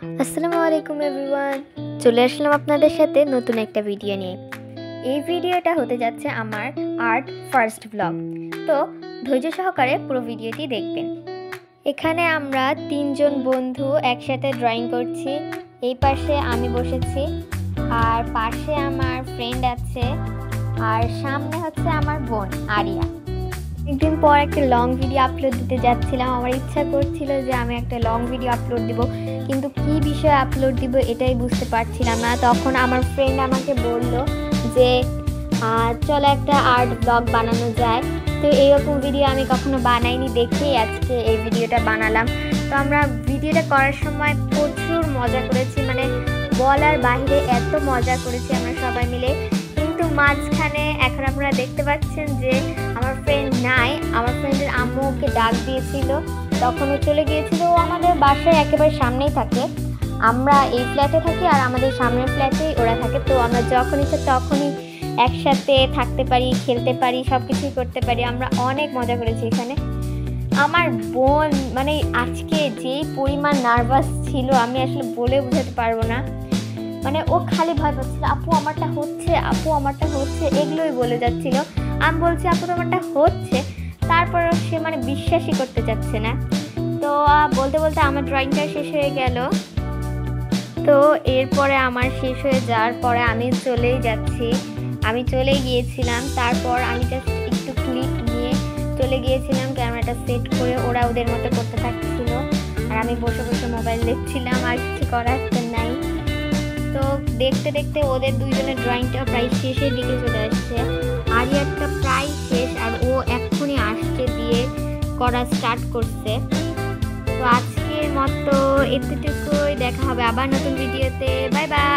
আসসালামু আলাইকুম এভরিওয়ান, চলে আসলাম আপনাদের সাথে নতুন একটা ভিডিও নিয়ে। এই ভিডিওটা হতে যাচ্ছে আমার আর্ট ফার্স্ট ব্লগ। তো ধৈর্য সহকারে পুরো ভিডিওটি দেখবেন। এখানে আমরা তিনজন বন্ধু একসাথে ড্রয়িং করছি। এই পাশে আমি বসেছি, আর পাশে আমার ফ্রেন্ড আছে, আর সামনে হচ্ছে আমার বোন আরিয়া। একদিন পর একটা লং ভিডিও আপলোড দিতে যাচ্ছিলাম। আমার ইচ্ছা করছিল যে আমি একটা লং ভিডিও আপলোড দিব, কিন্তু কি বিষয়ে আপলোড দিব এটাই বুঝতে পারছিলাম না। তখন আমার ফ্রেন্ড আমাকে বলল যে চলো একটা আর্ট ব্লগ বানানো যায়। তো এইরকম ভিডিও আমি কখনো বানাইনি, দেখেই আজকে এই ভিডিওটা বানালাম। তো আমরা ভিডিওটা করার সময় প্রচুর মজা করেছি, মানে বলার বাইরে এত মজা করেছি আমরা সবাই মিলে। কিন্তু মাঝখানে এখন আপনারা দেখতে পাচ্ছেন যে আমার ফ্রেন্ড নাই। আমার ফ্রেন্ডের আম্মু ওকে ডাক দিয়েছিল, তখন ও চলে গিয়েছিল। ও আমাদের বাসায় একেবারে সামনেই থাকে। আমরা এই ফ্ল্যাটে থাকি আর আমাদের সামনের ফ্ল্যাটেই ওরা থাকে। তো আমরা যখন ইচ্ছে তখনই একসাথে থাকতে পারি, খেলতে পারি, সব কিছুই করতে পারি। আমরা অনেক মজা করেছি এখানে। আমার বোন মানে আজকে যেই পরিমাণ নার্ভাস ছিল আমি আসলে বলে বোঝাতে পারবো না। মানে ও খালি ভয় পাচ্ছিল, আপু আমারটা হচ্ছে, আপু আমারটা হচ্ছে, এগুলোই বলে যাচ্ছিল। আমি বলছি আপু তোমারটা হচ্ছে, তারপরও সে মানে বিশ্বাসই করতে চাচ্ছে না। তো বলতে বলতে আমার ড্রয়িংটা শেষ হয়ে গেল। তো এরপরে আমার শেষ হয়ে যাওয়ার পরে আমি চলে গিয়েছিলাম। তারপর আমি জাস্ট একটু ক্লিক নিয়ে চলে গিয়েছিলাম, ক্যামেরাটা সেট করে। ওরা ওদের মতো করতে থাকছিল আর আমি বসে বসে মোবাইল দেখছিলাম, আর কিছু করার নাই। তো দেখতে দেখতে ওদের দুইজনের ড্রয়িংটা প্রায় শেষের দিকে চলে আসছে। আরিয়ারটা প্রায় শেষ, আর ও এক্ষুনি আসছে দিয়ে করা স্টার্ট করছে। তো আজকের মতো এতটুকুই, দেখা হবে আবার নতুন ভিডিওতে। Bye bye.